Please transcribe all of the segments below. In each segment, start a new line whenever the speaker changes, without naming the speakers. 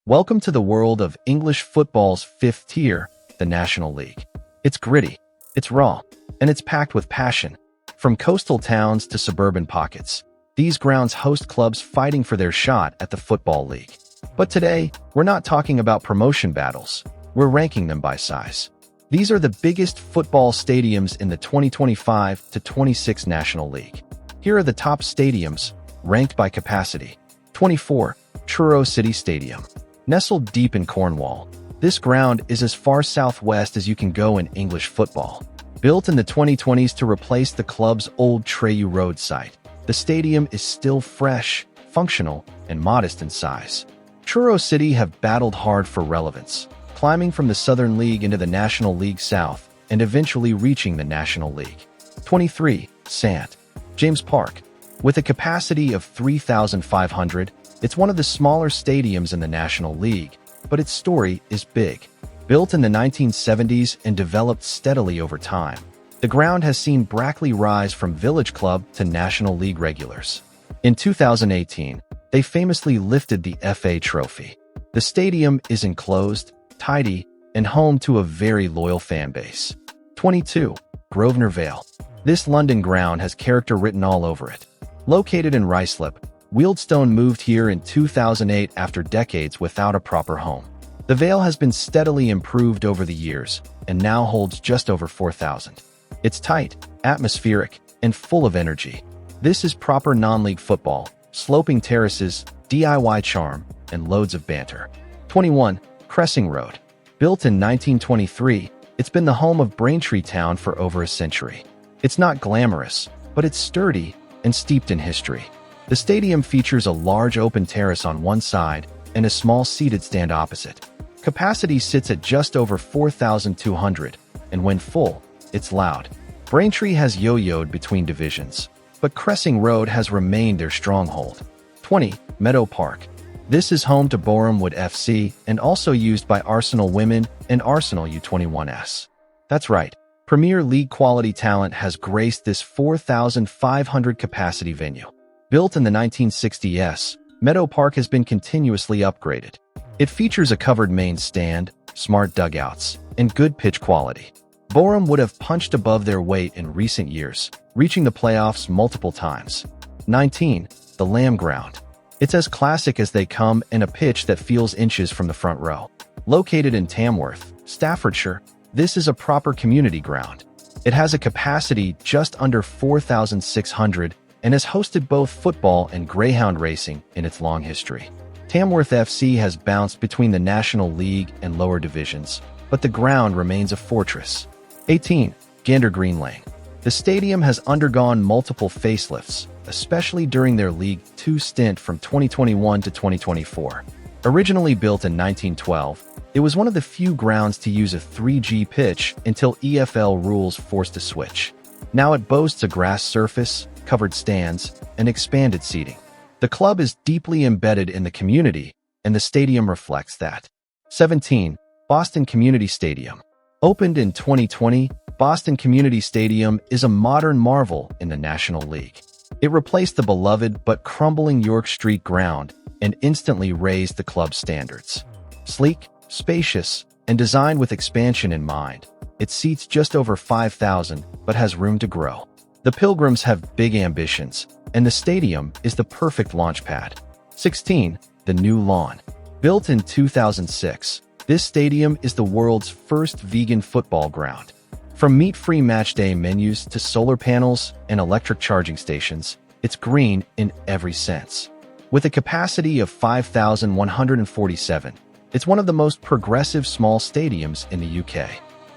Welcome to the world of English football's fifth tier, the National League. It's gritty, it's raw, and it's packed with passion. From coastal towns to suburban pockets, these grounds host clubs fighting for their shot at the Football League. But today, we're not talking about promotion battles. We're ranking them by size. These are the biggest football stadiums in the 2025-26 National League. Here are the top stadiums, ranked by capacity. 24. Truro City Stadium. Nestled deep in Cornwall, this ground is as far southwest as you can go in English football. Built in the 2020s to replace the club's old Truro Road site, the stadium is still fresh, functional, and modest in size. Truro City have battled hard for relevance, climbing from the Southern League into the National League South and eventually reaching the National League. 23. St. James Park. With a capacity of 3,500, it's one of the smaller stadiums in the National League, but its story is big. Built in the 1970s and developed steadily over time, the ground has seen Brackley rise from village club to National League regulars. In 2018, they famously lifted the FA Trophy. The stadium is enclosed, tidy, and home to a very loyal fan base. 22. Grosvenor Vale. This London ground has character written all over it. Located in Ruislip, Wealdstone moved here in 2008 after decades without a proper home. The Vale has been steadily improved over the years and now holds just over 4,000. It's tight, atmospheric, and full of energy. This is proper non-league football, sloping terraces, DIY charm, and loads of banter. 21. Cressing Road. Built in 1923, it's been the home of Braintree Town for over a century. It's not glamorous, but it's sturdy and steeped in history. The stadium features a large open terrace on one side and a small seated stand opposite. Capacity sits at just over 4,200, and when full, it's loud. Braintree has yo-yoed between divisions, but Cressing Road has remained their stronghold. 20. Meadow Park. This is home to Borehamwood FC and also used by Arsenal Women and Arsenal U21s. That's right, Premier League quality talent has graced this 4,500 capacity venue. Built in the 1960s, Meadow Park has been continuously upgraded. It features a covered main stand, smart dugouts, and good pitch quality. Boreham would have punched above their weight in recent years, reaching the playoffs multiple times. 19. The Lamb Ground. It's as classic as they come and a pitch that feels inches from the front row. Located in Tamworth, Staffordshire, this is a proper community ground. It has a capacity just under 4,600 and has hosted both football and greyhound racing in its long history. Tamworth FC has bounced between the National League and lower divisions, but the ground remains a fortress. 18. Gander Green Lane. The stadium has undergone multiple facelifts, especially during their League Two stint from 2021 to 2024. Originally built in 1912, it was one of the few grounds to use a 3G pitch until EFL rules forced a switch. Now it boasts a grass surface, covered stands, and expanded seating. The club is deeply embedded in the community, and the stadium reflects that. 17. Boston Community Stadium. Opened in 2020, Boston Community Stadium is a modern marvel in the National League. It replaced the beloved but crumbling York Street ground and instantly raised the club's standards. Sleek, spacious, and designed with expansion in mind, it seats just over 5,000 but has room to grow. The Pilgrims have big ambitions, and the stadium is the perfect launch pad. 16. The New Lawn. Built in 2006, this stadium is the world's first vegan football ground. From meat-free matchday menus to solar panels and electric charging stations, it's green in every sense. With a capacity of 5,147, it's one of the most progressive small stadiums in the UK.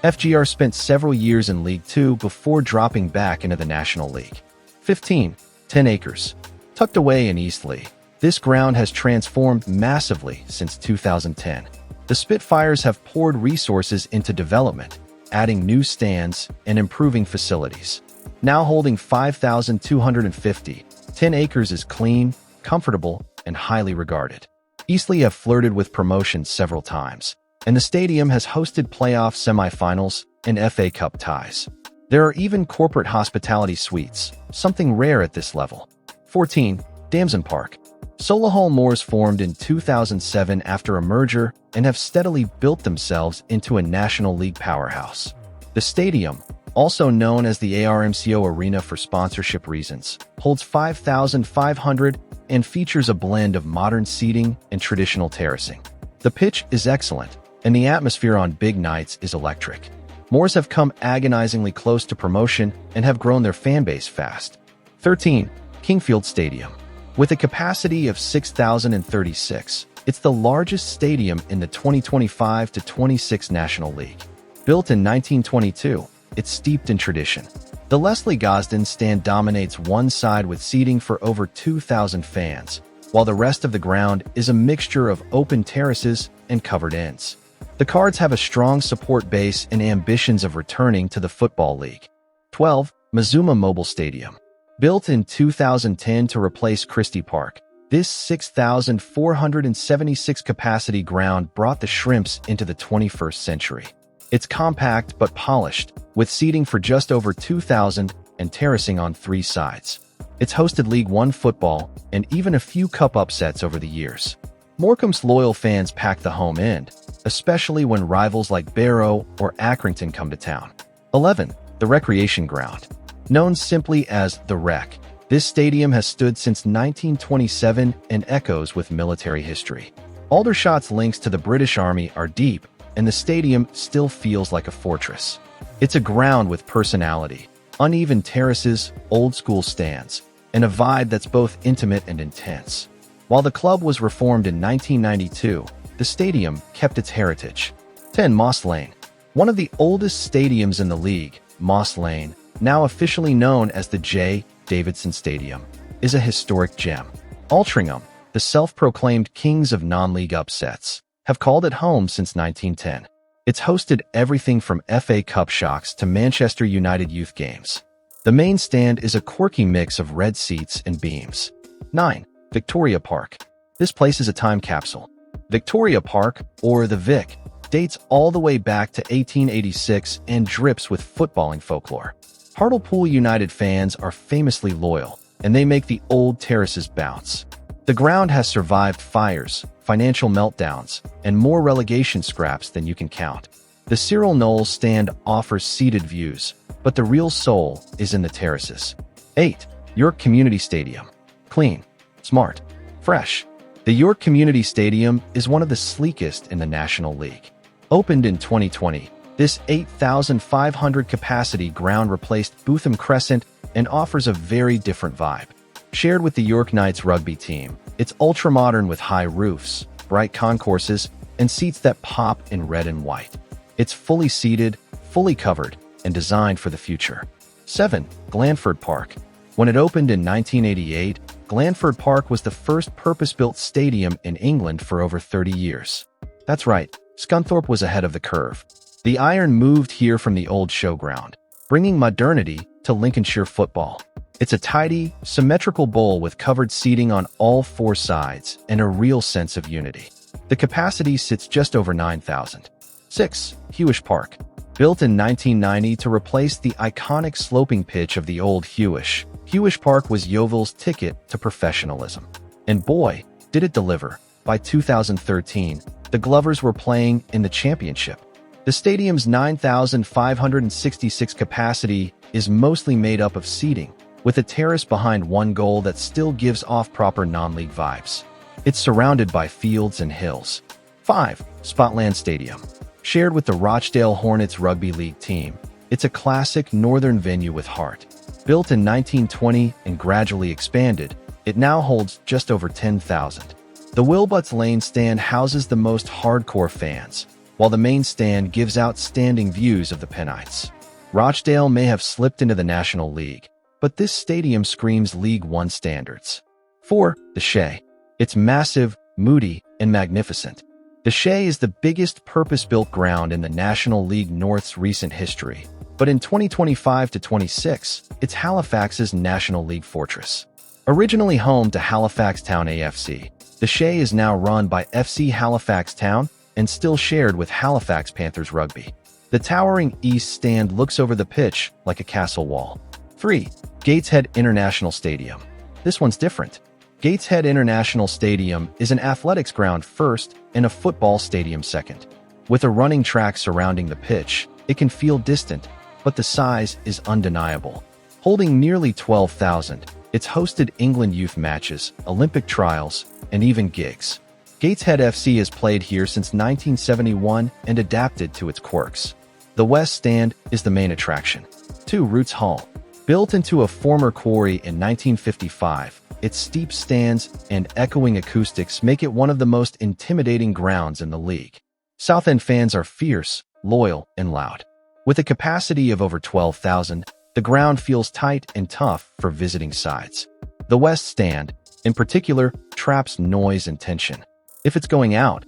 FGR spent several years in League Two before dropping back into the National League. 15. 10 acres. Tucked away in Eastleigh, this ground has transformed massively since 2010. The Spitfires have poured resources into development, adding new stands and improving facilities. Now holding 5,250, 10 acres is clean, comfortable, and highly regarded. Eastleigh have flirted with promotion several times, and the stadium has hosted playoff semifinals and FA Cup ties. There are even corporate hospitality suites, something rare at this level. 14. Damson Park. Solihull Moors formed in 2007 after a merger and have steadily built themselves into a National League powerhouse. The stadium, also known as the ARMCO Arena for sponsorship reasons, holds 5,500 and features a blend of modern seating and traditional terracing. The pitch is excellent, and the atmosphere on big nights is electric. Moors have come agonizingly close to promotion and have grown their fanbase fast. 13. Kingfield Stadium. With a capacity of 6,036, it's the largest stadium in the 2025-26 National League. Built in 1922, it's steeped in tradition. The Leslie Gosden stand dominates one side with seating for over 2,000 fans, while the rest of the ground is a mixture of open terraces and covered ends. The Cards have a strong support base and ambitions of returning to the Football League. 12. Mazuma Mobile Stadium. Built in 2010 to replace Christie Park, this 6,476 capacity ground brought the Shrimps into the 21st century. It's compact but polished, with seating for just over 2,000 and terracing on 3 sides. It's hosted League One football and even a few cup upsets over the years. Morecambe's loyal fans pack the home end, especially when rivals like Barrow or Accrington come to town. 11. The Recreation Ground. Known simply as The Rec, this stadium has stood since 1927 and echoes with military history. Aldershot's links to the British Army are deep, and the stadium still feels like a fortress. It's a ground with personality, uneven terraces, old-school stands, and a vibe that's both intimate and intense. While the club was reformed in 1992, the stadium kept its heritage. 10. Moss Lane. One of the oldest stadiums in the league, Moss Lane, now officially known as the J. Davidson Stadium, is a historic gem. Altrincham, the self-proclaimed kings of non-league upsets, have called it home since 1910. It's hosted everything from FA Cup shocks to Manchester United youth games. The main stand is a quirky mix of red seats and beams. 9. Victoria Park. This place is a time capsule. Victoria Park, or the Vic, dates all the way back to 1886 and drips with footballing folklore. Hartlepool United fans are famously loyal, and they make the old terraces bounce. The ground has survived fires, financial meltdowns, and more relegation scraps than you can count. The Cyril Knowles stand offers seated views, but the real soul is in the terraces. 8. York Community Stadium. Clean, smart, fresh. The York Community Stadium is one of the sleekest in the National League. Opened in 2020, this 8,500 capacity ground replaced Bootham Crescent and offers a very different vibe. Shared with the York Knights rugby team, it's ultra-modern with high roofs, bright concourses, and seats that pop in red and white. It's fully seated, fully covered, and designed for the future. 7. Glanford Park. When it opened in 1988, Glanford Park was the first purpose-built stadium in England for over 30 years. That's right, Scunthorpe was ahead of the curve. The Iron moved here from the old showground, bringing modernity to Lincolnshire football. It's a tidy, symmetrical bowl with covered seating on all 4 sides and a real sense of unity. The capacity sits just over 9,000. 6. Hewish Park. Built in 1990 to replace the iconic sloping pitch of the old Hewish, Hewish Park was Yeovil's ticket to professionalism. And boy, did it deliver. By 2013, the Glovers were playing in the championship. The stadium's 9,566 capacity is mostly made up of seating, with a terrace behind one goal that still gives off proper non-league vibes. It's surrounded by fields and hills. 5. Spotland Stadium. Shared with the Rochdale Hornets rugby league team, it's a classic northern venue with heart. Built in 1920 and gradually expanded, it now holds just over 10,000. The Wilbutts Lane stand houses the most hardcore fans, while the main stand gives outstanding views of the Penites. Rochdale may have slipped into the National League, but this stadium screams League One standards. 4. The Shea. It's massive, moody, and magnificent. The Shea is the biggest purpose-built ground in the National League North's recent history, but in 2025-26, it's Halifax's National League fortress. Originally home to Halifax Town AFC, the Shea is now run by FC Halifax Town and still shared with Halifax Panthers Rugby. The towering east stand looks over the pitch like a castle wall. 3. Gateshead International Stadium. This one's different. Gateshead International Stadium is an athletics ground first and a football stadium second. With a running track surrounding the pitch, it can feel distant, but the size is undeniable. Holding nearly 12,000, it's hosted England youth matches, Olympic trials, and even gigs. Gateshead FC has played here since 1971 and adapted to its quirks. The West Stand is the main attraction. 2 Roots Hall. Built into a former quarry in 1955, its steep stands and echoing acoustics make it one of the most intimidating grounds in the league. Southend fans are fierce, loyal, and loud. With a capacity of over 12,000, the ground feels tight and tough for visiting sides. The West Stand, in particular, traps noise and tension. If it's going out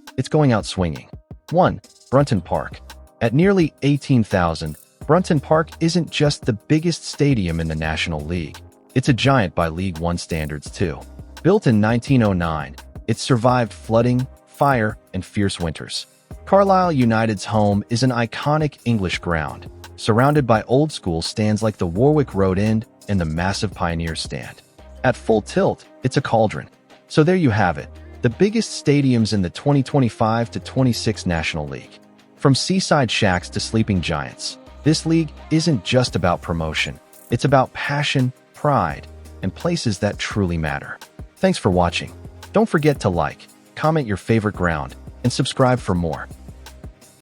swinging. 1. Brunton Park. At nearly 18,000, Brunton Park isn't just the biggest stadium in the National League. It's a giant by League One standards too. Built in 1909, it survived flooding, fire, and fierce winters. Carlisle United's home is an iconic English ground, surrounded by old-school stands like the Warwick Road End and the massive Pioneer Stand. At full tilt, it's a cauldron. So there you have it, the biggest stadiums in the 2025-26 National League. From seaside shacks to sleeping giants, this league isn't just about promotion. It's about passion, pride, and places that truly matter. Thanks for watching. Don't forget to like, comment your favorite ground, and subscribe for more.